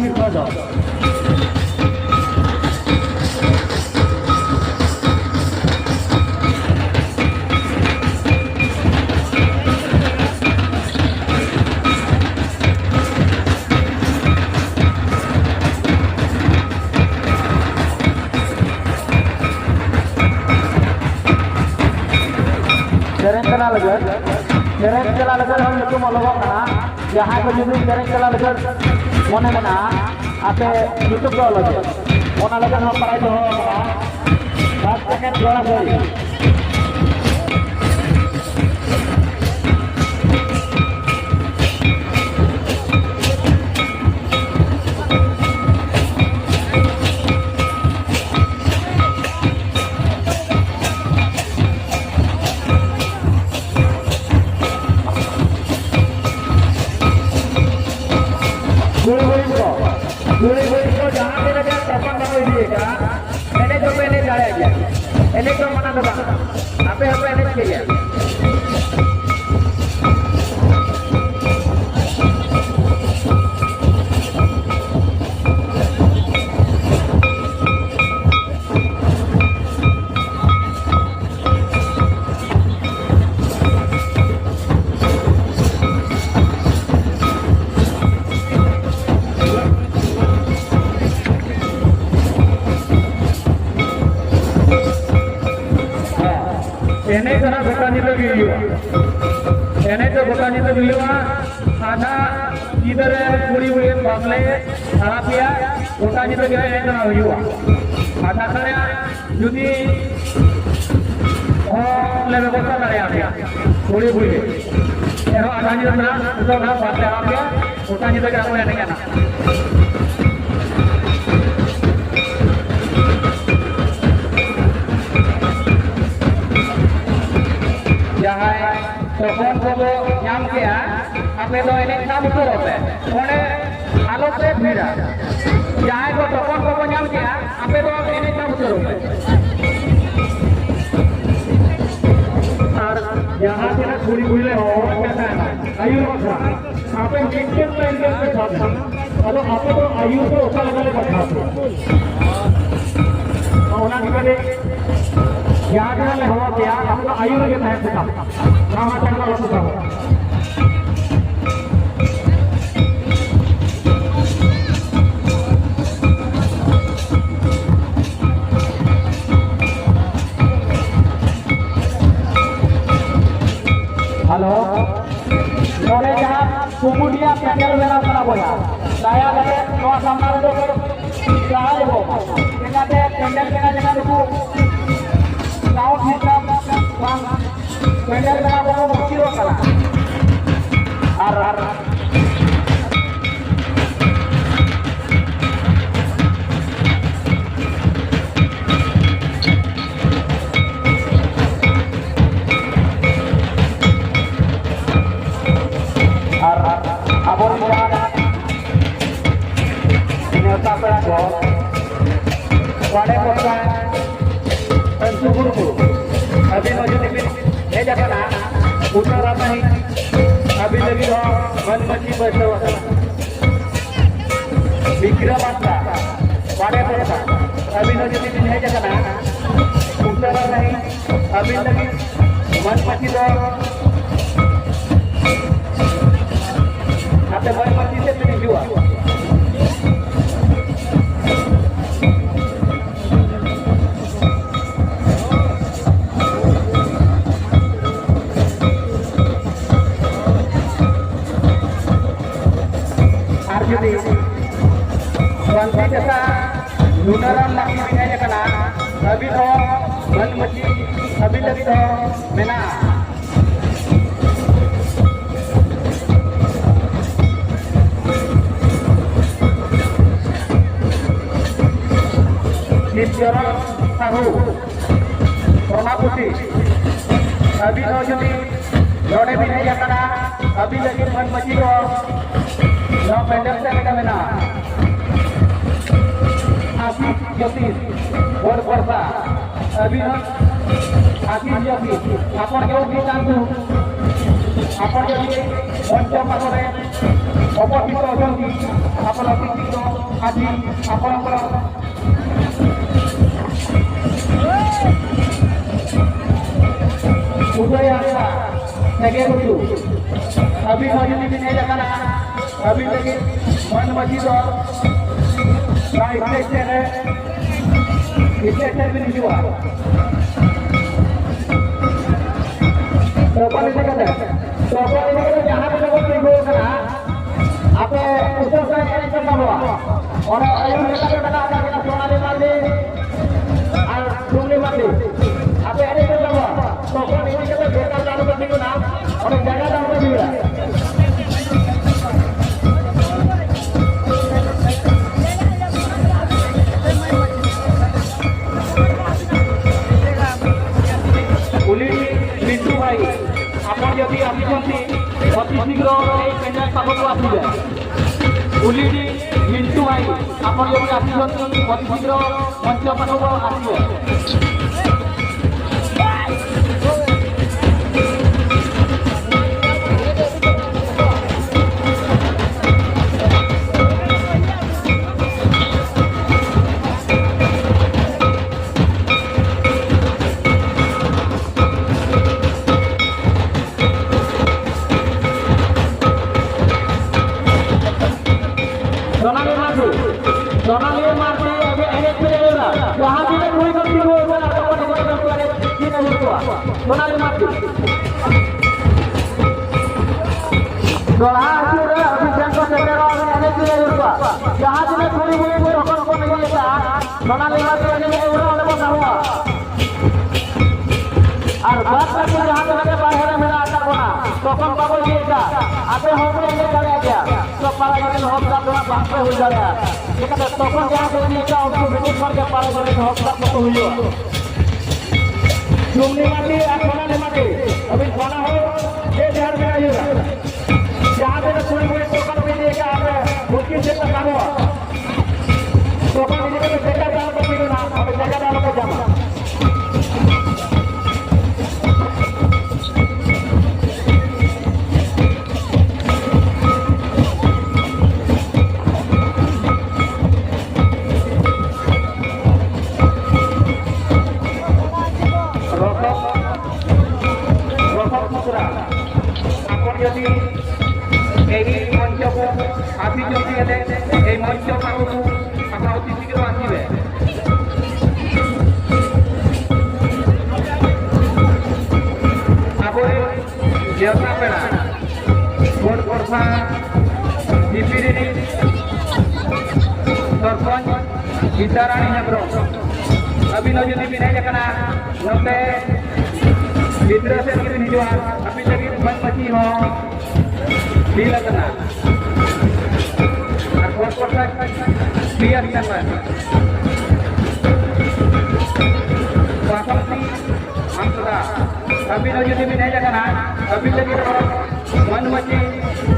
sirpa do. Sereng cela legar हम लोग मलबो कना जहां को जुदी sereng cela legar मने मना आपे YouTube को लगे ओना लेकर हम पढ़ाई तो हो 5 सेकंड जोड़ा करी गुड़ी को जहाँ पे लगे टपन बनो दिएगा एने जो पहले जाएगा एने को मना दबा आपे आपे एने किया एने करा भटानी तो वीडियो एने तो भटानी तो वीडियो आधा इधर पूरी हुई मामले खराब किया भटानी तो गया एने करा वीडियो आधा करे जुदी लेवे को सारा ले आया पूरी हुई एनो आधा जी तो ना बात ले आया भटानी तो गया वो एने करना तखन को नाम किया आपे तो एने नाम उतर होते ओने आलो से भीड़ा जहां को तखन को नाम किया आपे तो एने नाम उतर होते और यहां से ना पूरी भूले हो आयु रखा आपे इंडियन पे खाता हेलो आपे तो आयु तो ओका लगा बैठा ओना निकले याद में हवा क्या हम तो आयु के तहत से काम करना होता है हेलो नोड़े जहां कुमुडिया पैनल मेरा बना बोला दया लगे नोआ सामना रे तो सहाय हो एनाते पैनल मेरा जगह को साउंड सिस्टम बang पैनल मेरा बोलो बकिरो कला are abon ya ini otak pelaku pada kota Suburbu अभी मौजूद है जगह ना उतना रहा नहीं अभी लगी हो मन मची बैठे हुआ विक्रम आता pada kota अभी मौजूद है जगह ना उतना रहा नहीं अभी लगी मन मची तो आपने मन मची से नहीं जुआ Wanti jasa lunaran laki binanya kena habis ho ban mati habis lagi ho mena Isyarat tahu warna putih habis ho jadi lode binanya kena habis lagi ban mati ho yang pendek saya mena आशीष ज्योतिष और वर्षा अभी हम आशीष ज्योतिष अपन केउ भी जानतु अपन जदि मंच पाखरे उपस्थित अछंती সকল অতিথিক আজি আপনার उदय आशा लगे हुए अभी मौजूद भी नहीं लगा अभी लगे मन मस्जिद और स्टेशन है स्टेशन भी नहीं हुआ तो जहाँ पे लोगों को करना आप उसको करना हुआ और सोनाली माली और डूंगली माली आप ऐसे करना हुआ तो बेकार चालू करने को नाम और जगह दाम पर भी मिंटू भाई आपन यदि आसिछंती अति शीघ्र ए पेंडाल पाखक आसिबे उलिडी मिंटू भाई आपन यदि आसिछंती अति शीघ्र मंच पाखक आसिबे सोनाली मारते अभी एनएच पे जाएगा वहां भी कोई गलती हो गया तो कोई गलती करे ये नहीं हुआ सोनाली मारते दोहा आखिर अभी बैंक से तेरा एनएच पे जाएगा जहां भी थोड़ी हुई रकम को नहीं लेता सोनाली मारते एनएच पे उड़ा वाला हुआ और बात करके जहां लगे बाहर मेरा आता कोना तो कम बाबू जी का आते होंगे ये चले गया तो पारा गले हफ्ता दोना बात पे हो जाएगा ठीक है तो कौन जहां पे नहीं का उसको विजिट करके पारा गले हफ्ता तो हुई डूंगली माटी और सोनाली माटी अभी खाना हो ये शहर में आइएगा जहां पे कोई कोई टोकन भी देगा आप मुश्किल से लगा हुआ टोकन दीजिए तो जगह डाल कर भी ना और जगह डाल कर जाना यदि यही मंच को आसिंट मंच पाखक आप अति शीघ्र आसवे आप देवता पेड़ा भोट करफा जीपीडी सरपंच गीताराणी हेम्ब्रम अभी नजर भी नहीं जाना नोटे गिद्रा से किन हिजुआ अभी लगी मन मची हो भी लगना और फोटो का क्लियर करना वाकई हम सुधा अभी नजर भी नहीं जाना अभी लगी मन मची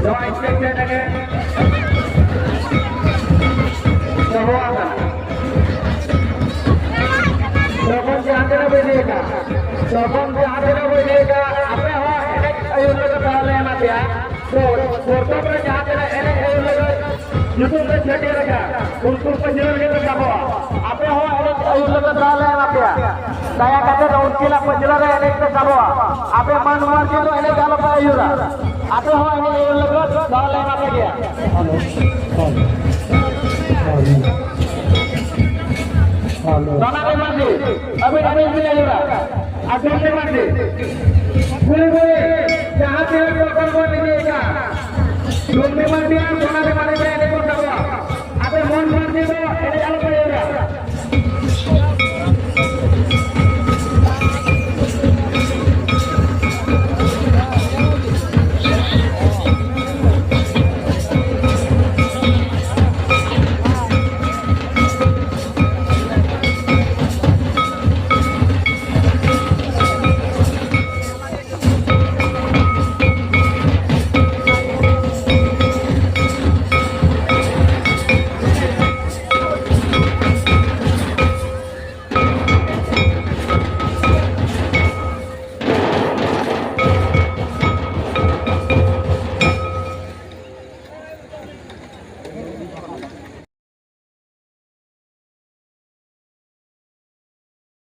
दो इंस्टेंट लगे तो हो आता लोगों के आगे बढ़ेगा लोगों के आगे बढ़ेगा आपने हो अयोध्या का पहले है ना क्या तो फोटो पर जहाँ पे अयोध्या यूट्यूब पे छेड़े रखा उनको पंजीकरण के रखा हुआ आपने हो अयोध्या का पहले है ना क्या दया करके उनके लिए पंजीकरण है एक पे हुआ आपने मन मार के तो इन्हें डालो पर अयोध्या आपने हो अयोध्या का पहले है ना क्या सोनाली माटी अभी अभी भी नहीं हो रहा डूंगली माटी पूरे जहाँ पे टोकन को लीजिएगा डूंगली माटी और सोनाली माटी में एक को हुआ आप मन माटी को इन्हें डाल पड़ेगा